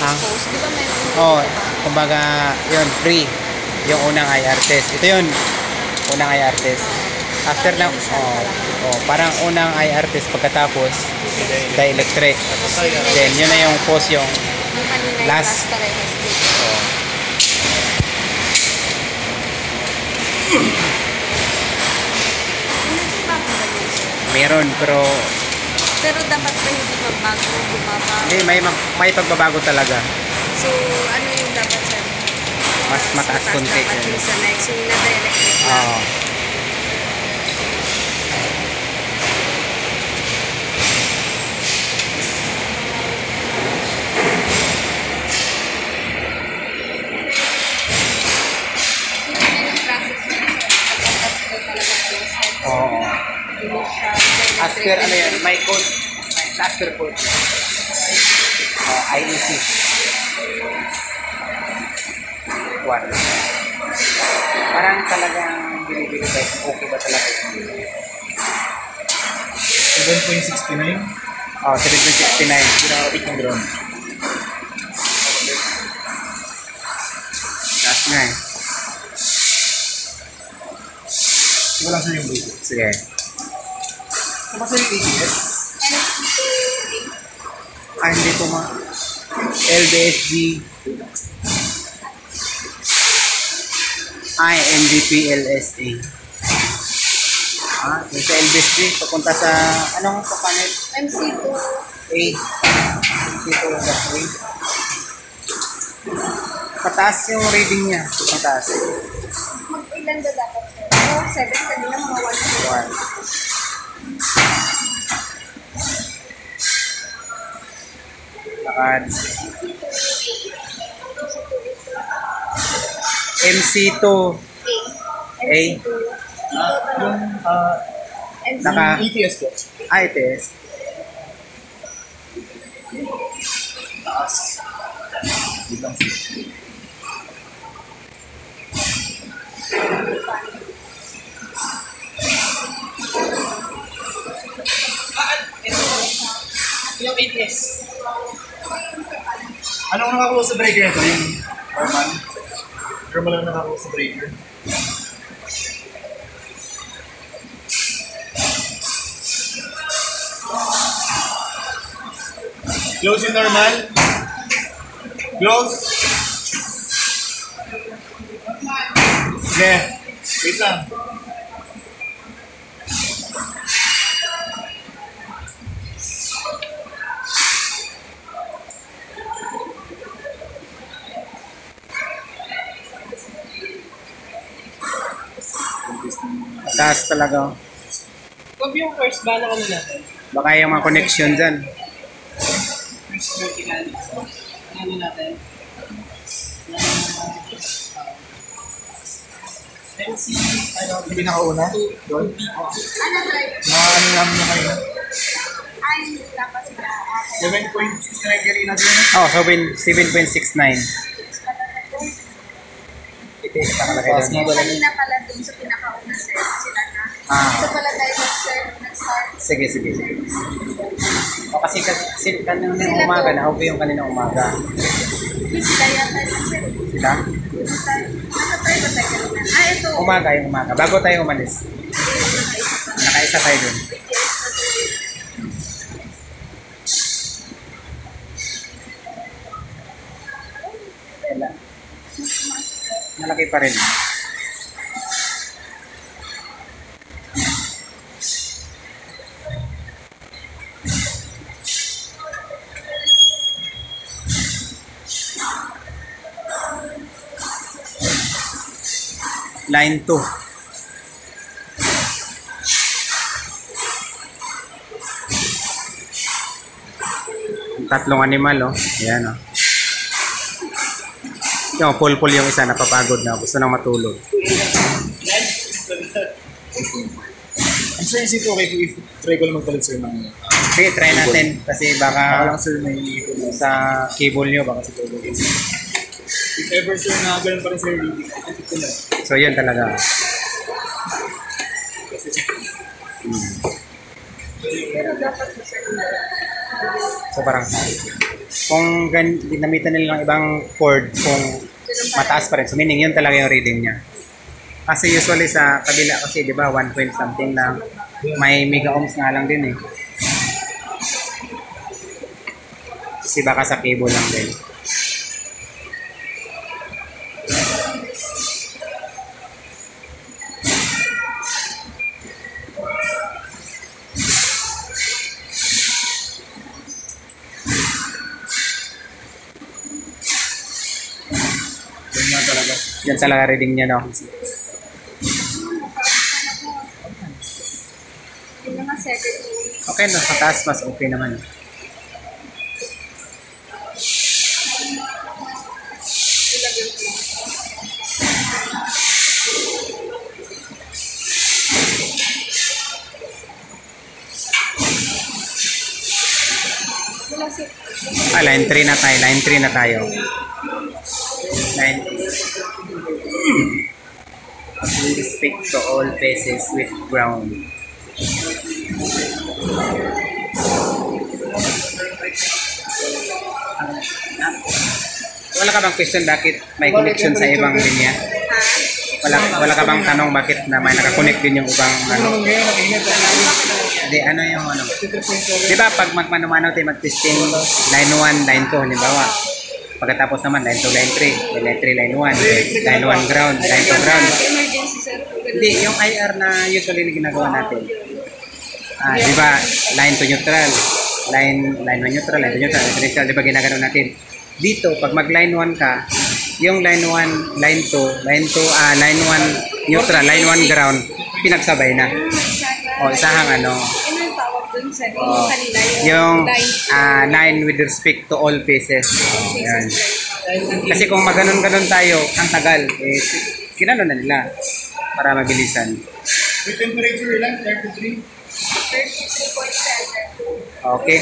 Ah. post. Di ba meron? Oh, kumbaga, yun, free. Yung unang IR test. Ito yun, unang IR test. After na, parang unang IR test pagkatapos, dielectric. Then, yun na yung post yung Yung kanina last. yung class parehas dito. Oh. Bago ba yun, sir? Meron, pero Pero dapat ba hindi magbago, bumaba? hindi, may pagbabago talaga. So, ano yung dapat, sir? Mas mataas konti. Dapat yung sa next, yung na-dielectric na. Oo. Yung process niya, sir. Dapat ko talaga yung step. Oo. Initial, As per ano yan, may code. As per code. IEC. One. Parang talagang binibili kahit okay ba talaga yung 7.69. Oh, 7.69. Ginakapit ng ground. Last nga eh. Sige lang sir yung basic. Sige. Ano sa yung ATS? Hindi ko LBSG. MVP LSA. Yung sa LBSG, papunta sa, anong panel? MC2. A. Dito that's A. Pataas yung reading niya. Pataas. Mag-ilan ba dapat, sir? Oh, 7. Kanina mga 1. 1. Lakad. MC2. A. Yung Naka- ATS ko. ITS. Taas. Wait lang sir. Yung ATS. Anong nakakuha sa breaker nito? Yung Norman? Normal lang nakakuha sa breaker. Close yung normal. Close. Sige. Wait lang. Pataas talaga. Huwag yung first ba na ano natin? Baka yung mga connection dyan. First vertical. Ano natin? MC, ano? Yung pinakauna? Doon? Ano driver? Mga ano namin na kayo? Ay, dapat sila. 7.6 na nagkari natin. Oh, so 7.69. ITS nakalagay Pass doon. nga ba? Kanina pala dun sa pinakauna, sir. Sila na. Ito pala tayo, sir, nag-start. Sige. O kasi kaninang umaga na, okay yung kaninang umaga. Yung sila yata yun, sir. Sila? Nakatry ba tayo kanina? Ito. Umaga yung umaga. Bago tayo umalis. Nakaisa tayo dun. Kailan? Malaki pa rin. Line 2. Tatlong animal, oh. Ayan, oh. Yung pulpul yung isa, napapagod na. Gusto nang matulog. I'm sure is it okay if try ko lang magpalit sir ng Sige, try natin. Kasi baka baka lang sir may sa cable nyo, baka sa cable. if ever sir na ganun pa rin sir reading. Kasi ko na. So, yun talaga. Pero dapat mo, sir. So, parang Kung ginamitan nila ng ibang cord, kung mataas pa rin. So meaning yun talaga yung reading niya. Kasi usually sa kabila kasi, di ba, 1 point something lang. May mega ohms nga lang din eh. Kasi baka sa cable lang din. Yun nga talaga. Yan talaga reading niya, no? Yung mga 7 Okay, no? Sa taas, mas okay naman. wala si Line 3 na tayo. Line 3 na tayo. Line 3. We speak to all places with ground. Wala ka bang question bakit may connection sa ibang linya? Wala ka bang tanong bakit na may nakakonect din yung ibang ano? Hindi, ano yung ano? Di ba pag magmano-mano tayo mag-testing line 1, line 2, halimbawa. Pagkatapos naman line 2, line 3, line 3, line 1, line 1 ground, line 2 ground. emergency sir. Hindi, yung IR na usually na ginagawa natin. Di ba, line to neutral, line 1 neutral, line 2 neutral, line 3 neutral, di ba ginagano natin? Dito, pag mag line 1 ka, yung line 1, line 2, line 1 neutral, line 1 ground, pinagsabay na. O, isahang ano, Ano yung tawag dun sir? o, Yung kanila yung line. line with respect to all phases. O, yan. Kasi kung maganon-ganon tayo, ang tagal, eh, kinano na nila para mabilisan. With temperature lang, 33. 33.7. Okay.